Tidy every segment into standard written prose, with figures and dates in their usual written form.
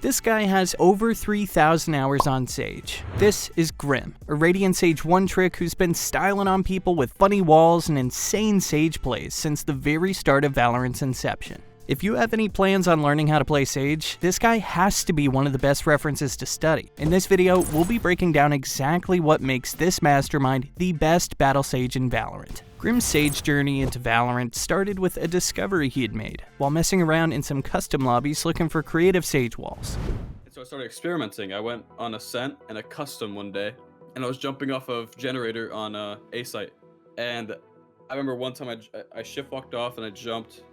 This guy has over 3,000 hours on Sage. This is Grim, a Radiant Sage 1 trick who's been styling on people with funny walls and insane Sage plays since the very start of Valorant's inception. If you have any plans on learning how to play Sage, this guy has to be one of the best references to study. In this video, we'll be breaking down exactly what makes this mastermind the best battle Sage in Valorant. Grim's Sage journey into Valorant started with a discovery he had made while messing around in some custom lobbies looking for creative Sage walls. So I started experimenting. I went on Ascent and a custom one day, and I was jumping off of Generator on A site. And I remember one time I shift walked off and I jumped,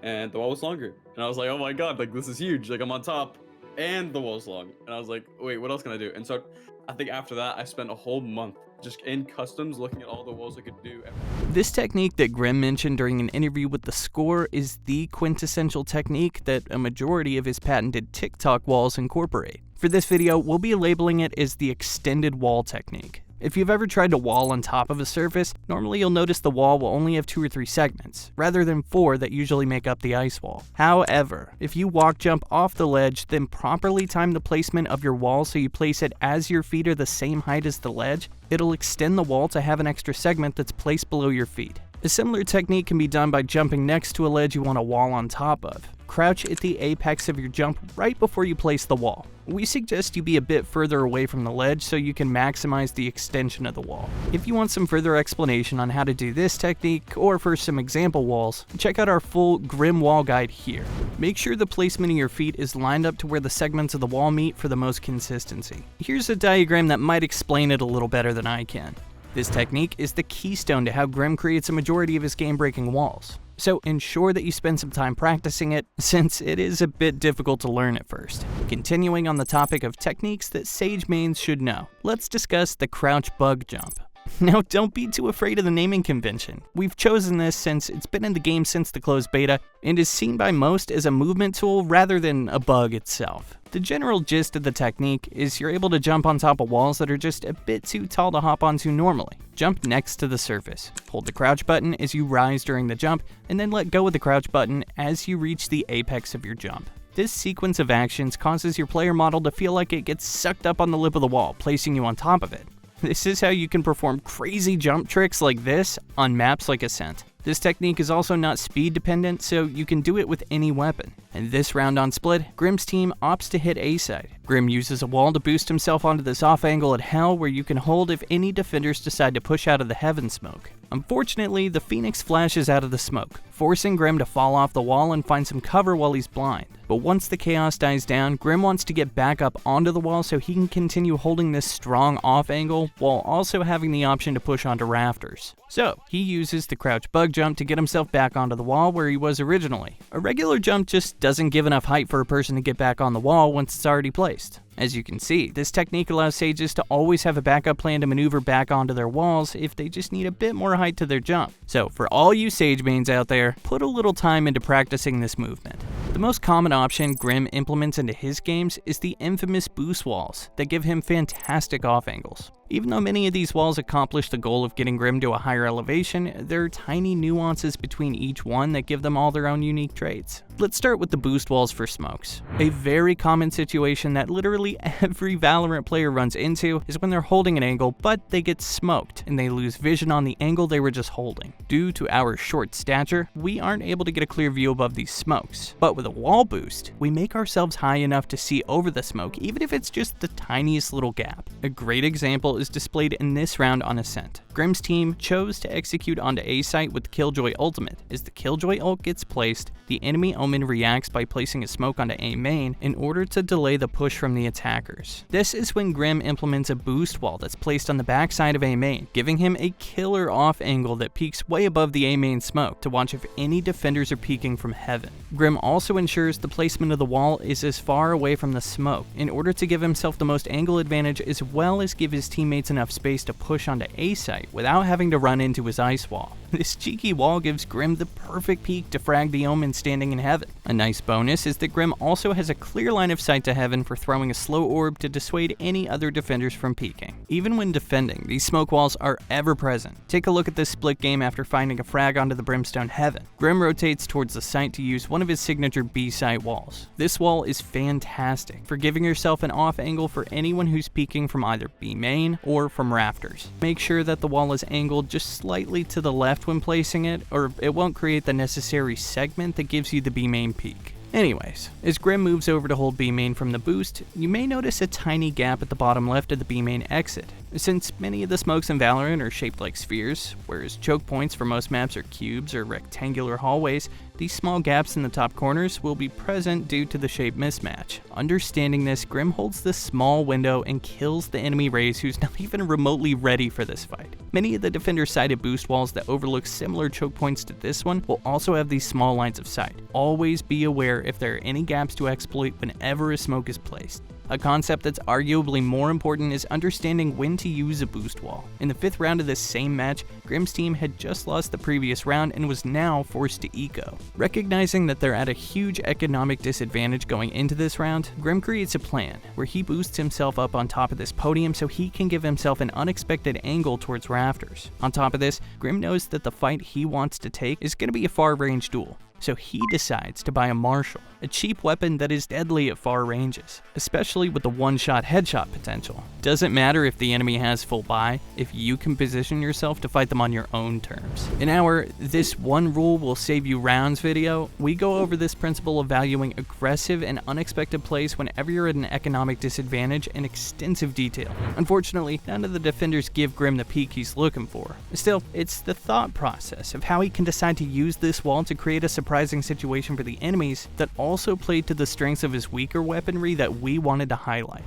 and the wall was longer. And I was like, oh my god, like this is huge. Like I'm on top, and the wall's long. And I was like, wait, what else can I do? And so I think after that, I spent a whole month just in customs looking at all the walls I could do. This technique that Grim mentioned during an interview with The Score is the quintessential technique that a majority of his patented TikTok walls incorporate. For this video, we'll be labeling it as the extended wall technique. If you've ever tried to wall on top of a surface, normally you'll notice the wall will only have 2 or 3 segments, rather than 4 that usually make up the ice wall. However, if you walk jump off the ledge, then properly time the placement of your wall so you place it as your feet are the same height as the ledge, it'll extend the wall to have an extra segment that's placed below your feet. A similar technique can be done by jumping next to a ledge you want a wall on top of. Crouch at the apex of your jump right before you place the wall. We suggest you be a bit further away from the ledge so you can maximize the extension of the wall. If you want some further explanation on how to do this technique, or for some example walls, check out our full Grim wall guide here. Make sure the placement of your feet is lined up to where the segments of the wall meet for the most consistency. Here's a diagram that might explain it a little better than I can. This technique is the keystone to how Grim creates a majority of his game-breaking walls. So ensure that you spend some time practicing it, since it is a bit difficult to learn at first. Continuing on the topic of techniques that Sage mains should know, let's discuss the crouch bug jump. Now, don't be too afraid of the naming convention. We've chosen this since it's been in the game since the closed beta, and is seen by most as a movement tool rather than a bug itself. The general gist of the technique is you're able to jump on top of walls that are just a bit too tall to hop onto normally. Jump next to the surface. Hold the crouch button as you rise during the jump, and then let go of the crouch button as you reach the apex of your jump. This sequence of actions causes your player model to feel like it gets sucked up on the lip of the wall, placing you on top of it. This is how you can perform crazy jump tricks like this on maps like Ascent. This technique is also not speed dependent, so you can do it with any weapon. And this round on Split, Grim's team opts to hit A side. Grim uses a wall to boost himself onto this off angle at Hell where you can hold if any defenders decide to push out of the Heaven smoke. Unfortunately, the Phoenix flashes out of the smoke, forcing Grim to fall off the wall and find some cover while he's blind. But once the chaos dies down, Grim wants to get back up onto the wall so he can continue holding this strong off angle while also having the option to push onto rafters. So, he uses the crouch bug jump to get himself back onto the wall where he was originally. A regular jump just doesn't give enough height for a person to get back on the wall once it's already placed. As you can see, this technique allows Sages to always have a backup plan to maneuver back onto their walls if they just need a bit more height to their jump. So for all you Sage mains out there, put a little time into practicing this movement. The most common option Grim implements into his games is the infamous boost walls that give him fantastic off angles. Even though many of these walls accomplish the goal of getting Grim to a higher elevation, there are tiny nuances between each one that give them all their own unique traits. Let's start with the boost walls for smokes. A very common situation that literally every Valorant player runs into is when they're holding an angle, but they get smoked and they lose vision on the angle they were just holding. Due to our short stature, we aren't able to get a clear view above these smokes. But with a wall boost, we make ourselves high enough to see over the smoke, even if it's just the tiniest little gap. A great example is displayed in this round on Ascent. Grim's team chose to execute onto A site with the Killjoy ultimate. As the Killjoy ult gets placed, the enemy Omen reacts by placing a smoke onto A main in order to delay the push from the attackers. This is when Grim implements a boost wall that's placed on the backside of A main, giving him a killer off angle that peaks way above the A main smoke to watch if any defenders are peeking from Heaven. Grim also ensures the placement of the wall is as far away from the smoke in order to give himself the most angle advantage as well as give his teammates enough space to push onto A site without having to run into his ice wall. This cheeky wall gives Grim the perfect peek to frag the Omen standing in heaven. A nice bonus is that Grim also has a clear line of sight to heaven for throwing a slow orb to dissuade any other defenders from peeking. Even when defending, these smoke walls are ever present. Take a look at this split game after finding a frag onto the Brimstone heaven. Grim rotates towards the site to use one of his signature B-site walls. This wall is fantastic for giving yourself an off angle for anyone who's peeking from either B main or from rafters. Make sure that the wall is angled just slightly to the left when placing it, or it won't create the necessary segment that gives you the B main peek. Anyways, as Grim moves over to hold B main from the boost, you may notice a tiny gap at the bottom left of the B main exit. Since many of the smokes in Valorant are shaped like spheres, whereas choke points for most maps are cubes or rectangular hallways, these small gaps in the top corners will be present due to the shape mismatch. Understanding this, Grim holds this small window and kills the enemy Raze who's not even remotely ready for this fight. Many of the defender-sided boost walls that overlook similar choke points to this one will also have these small lines of sight. Always be aware if there are any gaps to exploit whenever a smoke is placed. A concept that's arguably more important is understanding when to use a boost wall. In the 5th round of this same match, Grim's team had just lost the previous round and was now forced to eco. Recognizing that they're at a huge economic disadvantage going into this round, Grim creates a plan where he boosts himself up on top of this podium so he can give himself an unexpected angle towards rafters. On top of this, Grim knows that the fight he wants to take is going to be a far-range duel. So he decides to buy a Marshall, a cheap weapon that is deadly at far ranges, especially with the one-shot headshot potential. Doesn't matter if the enemy has full buy, if you can position yourself to fight them on your own terms. In our "This One Rule Will Save You Rounds" video, we go over this principle of valuing aggressive and unexpected plays whenever you're at an economic disadvantage in extensive detail. Unfortunately, none of the defenders give Grim the peek he's looking for. Still, it's the thought process of how he can decide to use this wall to create a surprising situation for the enemies that also played to the strengths of his weaker weaponry that we wanted to highlight.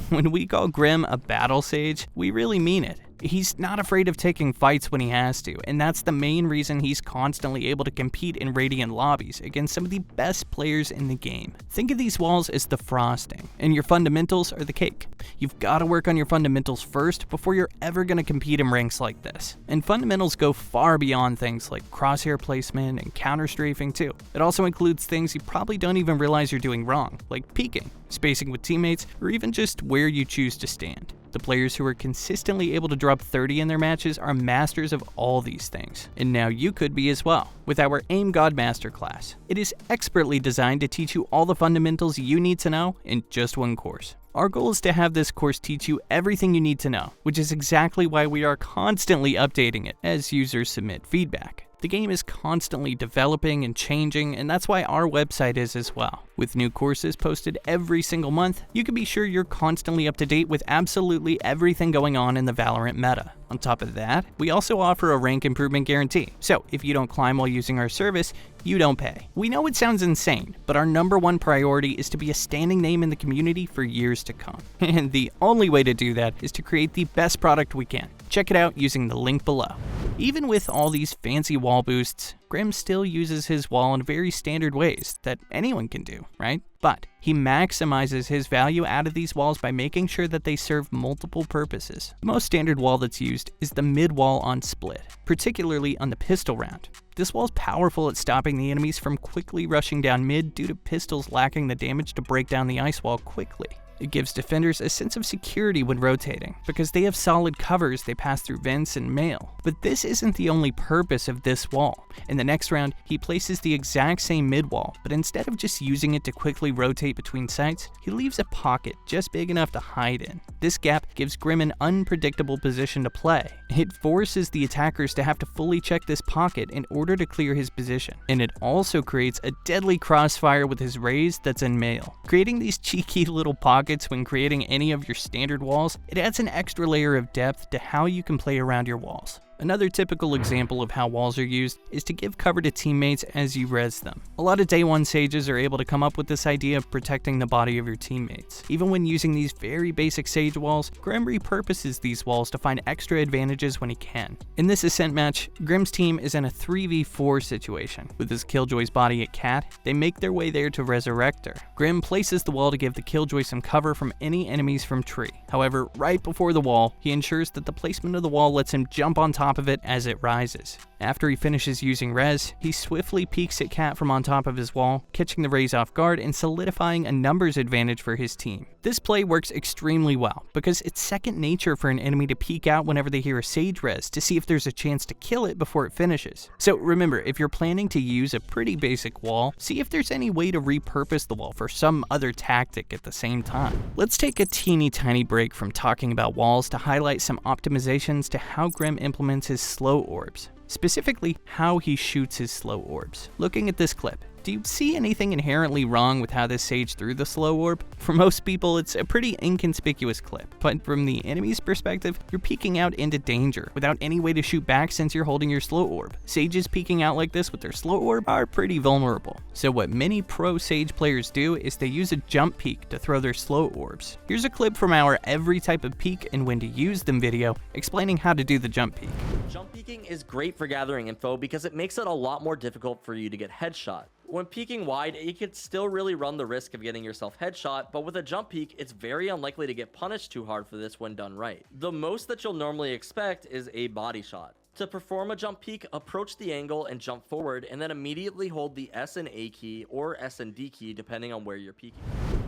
When we call Grim a battle sage, we really mean it. He's not afraid of taking fights when he has to, and that's the main reason he's constantly able to compete in Radiant lobbies against some of the best players in the game. Think of these walls as the frosting, and your fundamentals are the cake. You've got to work on your fundamentals first before you're ever going to compete in ranks like this. And fundamentals go far beyond things like crosshair placement and counter strafing too. It also includes things you probably don't even realize you're doing wrong, like peeking, spacing with teammates, or even just where you choose to stand. The players who are consistently able to drop 30 in their matches are masters of all these things, and now you could be as well with our AIM God Masterclass. It is expertly designed to teach you all the fundamentals you need to know in just one course. Our goal is to have this course teach you everything you need to know, which is exactly why we are constantly updating it as users submit feedback. The game is constantly developing and changing, and that's why our website is as well. With new courses posted every single month, you can be sure you're constantly up to date with absolutely everything going on in the Valorant meta. On top of that, we also offer a rank improvement guarantee. So if you don't climb while using our service, you don't pay. We know it sounds insane, but our #1 priority is to be a standing name in the community for years to come. And the only way to do that is to create the best product we can. Check it out using the link below. Even with all these fancy wall boosts, Grim still uses his wall in very standard ways that anyone can do, right? But he maximizes his value out of these walls by making sure that they serve multiple purposes. The most standard wall that's used is the mid wall on split, particularly on the pistol round. This wall is powerful at stopping the enemies from quickly rushing down mid due to pistols lacking the damage to break down the ice wall quickly. It gives defenders a sense of security when rotating, because they have solid covers they pass through vents and mail. But this isn't the only purpose of this wall. In the next round, he places the exact same mid wall, but instead of just using it to quickly rotate between sites, he leaves a pocket just big enough to hide in. This gap gives Grim an unpredictable position to play. It forces the attackers to have to fully check this pocket in order to clear his position. And it also creates a deadly crossfire with his Raze that's in mail. Creating these cheeky little pockets when creating any of your standard walls, it adds an extra layer of depth to how you can play around your walls. Another typical example of how walls are used is to give cover to teammates as you res them. A lot of day one sages are able to come up with this idea of protecting the body of your teammates. Even when using these very basic sage walls, Grim repurposes these walls to find extra advantages when he can. In this Ascent match, Grim's team is in a 3v4 situation. With his Killjoy's body at Cat, they make their way there to resurrect her. Grim places the wall to give the Killjoy some cover from any enemies from tree. However, right before the wall, he ensures that the placement of the wall lets him jump on top top of it as it rises. After he finishes using res, he swiftly peeks at Cat from on top of his wall, catching the rays off guard and solidifying a numbers advantage for his team. This play works extremely well, because it's second nature for an enemy to peek out whenever they hear a Sage res to see if there's a chance to kill it before it finishes. So remember, if you're planning to use a pretty basic wall, see if there's any way to repurpose the wall for some other tactic at the same time. Let's take a teeny tiny break from talking about walls to highlight some optimizations to how Grim implements his slow orbs. Specifically, how he shoots his slow orbs. Looking at this clip, do you see anything inherently wrong with how this Sage threw the slow orb? For most people, it's a pretty inconspicuous clip, but from the enemy's perspective, you're peeking out into danger without any way to shoot back since you're holding your slow orb. Sages peeking out like this with their slow orb are pretty vulnerable. So what many pro Sage players do is they use a jump peek to throw their slow orbs. Here's a clip from our every type of peek and when to use them video explaining how to do the jump peek. Jump peeking is great for gathering info because it makes it a lot more difficult for you to get headshot. When peeking wide, you could still really run the risk of getting yourself headshot, but with a jump peek, it's very unlikely to get punished too hard for this when done right. The most that you'll normally expect is a body shot. To perform a jump peek, approach the angle and jump forward, and then immediately hold the S and A key or S and D key depending on where you're peeking.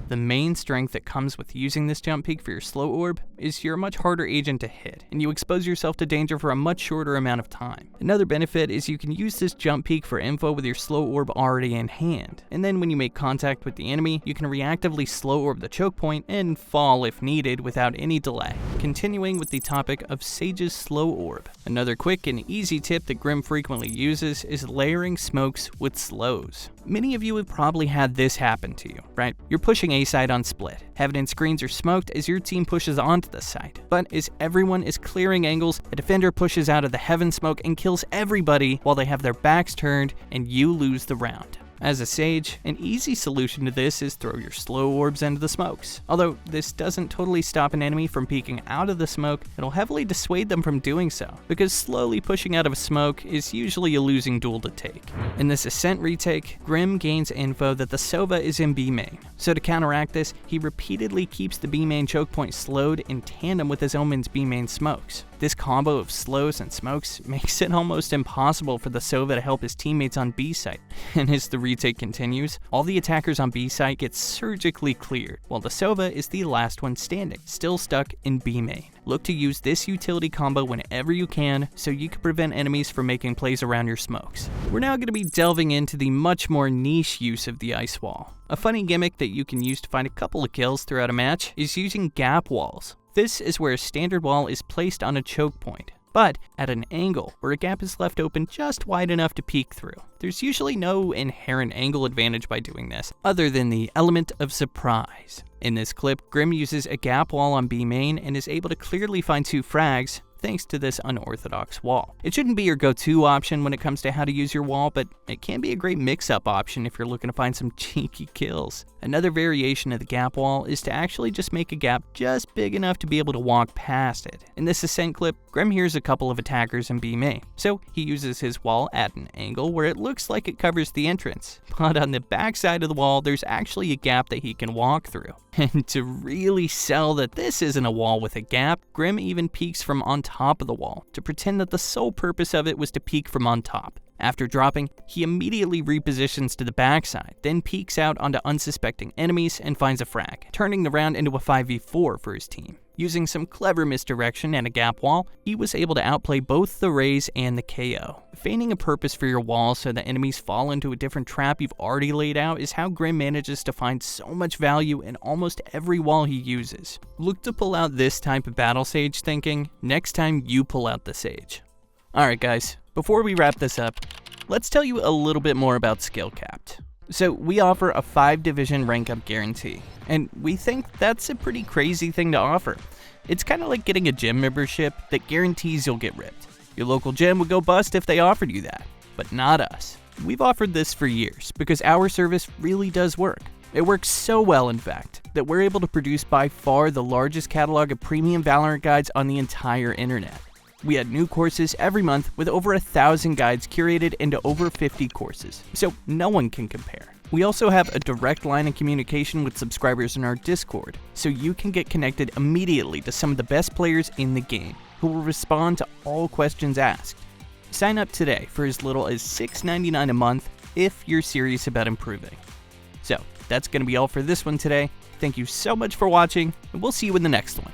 The main strength that comes with using this jump peek for your slow orb is you're a much harder agent to hit, and you expose yourself to danger for a much shorter amount of time. Another benefit is you can use this jump peek for info with your slow orb already in hand, and then when you make contact with the enemy, you can reactively slow orb the choke point and fall if needed without any delay. Continuing with the topic of Sage's slow orb. Another quick and easy tip that Grim frequently uses is layering smokes with slows. Many of you have probably had this happen to you, right? You're pushing A side on split. Heaven screens are smoked as your team pushes onto the site. But as everyone is clearing angles, a defender pushes out of the Heaven smoke and kills everybody while they have their backs turned and you lose the round. As a Sage, an easy solution to this is throw your slow orbs into the smokes. Although this doesn't totally stop an enemy from peeking out of the smoke, it'll heavily dissuade them from doing so, because slowly pushing out of a smoke is usually a losing duel to take. In this Ascent retake, Grim gains info that the Sova is in B main, so to counteract this, he repeatedly keeps the B main choke point slowed in tandem with his Omen's B main smokes. This combo of slows and smokes makes it almost impossible for the Sova to help his teammates on B site, and as the retake continues, all the attackers on B site get surgically cleared, while the Sova is the last one standing, still stuck in B main. Look to use this utility combo whenever you can, so you can prevent enemies from making plays around your smokes. We're now going to be delving into the much more niche use of the ice wall. A funny gimmick that you can use to find a couple of kills throughout a match is using gap walls. This is where a standard wall is placed on a choke point, but at an angle where a gap is left open just wide enough to peek through. There's usually no inherent angle advantage by doing this, other than the element of surprise. In this clip, Grim uses a gap wall on B main and is able to clearly find 2 frags, thanks to this unorthodox wall. It shouldn't be your go-to option when it comes to how to use your wall, but it can be a great mix-up option if you're looking to find some cheeky kills. Another variation of the gap wall is to actually just make a gap just big enough to be able to walk past it. In this Ascent clip, Grim hears a couple of attackers in B main, so he uses his wall at an angle where it looks like it covers the entrance, but on the back side of the wall, there's actually a gap that he can walk through. And to really sell that this isn't a wall with a gap, Grim even peeks from on top of the wall to pretend that the sole purpose of it was to peek from on top. After dropping, he immediately repositions to the backside, then peeks out onto unsuspecting enemies and finds a frag, turning the round into a 5v4 for his team. Using some clever misdirection and a gap wall, he was able to outplay both the raise and the KO. Feigning a purpose for your wall so that enemies fall into a different trap you've already laid out is how Grim manages to find so much value in almost every wall he uses. Look to pull out this type of battle Sage thinking next time you pull out the Sage. Alright guys, before we wrap this up, let's tell you a little bit more about SkillCapped. So we offer a 5-division rank up guarantee, and we think that's a pretty crazy thing to offer. It's kind of like getting a gym membership that guarantees you'll get ripped. Your local gym would go bust if they offered you that, but not us. We've offered this for years because our service really does work. It works so well, in fact, that we're able to produce by far the largest catalog of premium Valorant guides on the entire internet. We add new courses every month with over 1,000 guides curated into over 50 courses, so no one can compare. We also have a direct line of communication with subscribers in our Discord, so you can get connected immediately to some of the best players in the game. who will respond to all questions asked. Sign up today for as little as $6.99 a month if you're serious about improving. So, that's going to be all for this one today. Thank you so much for watching, and we'll see you in the next one.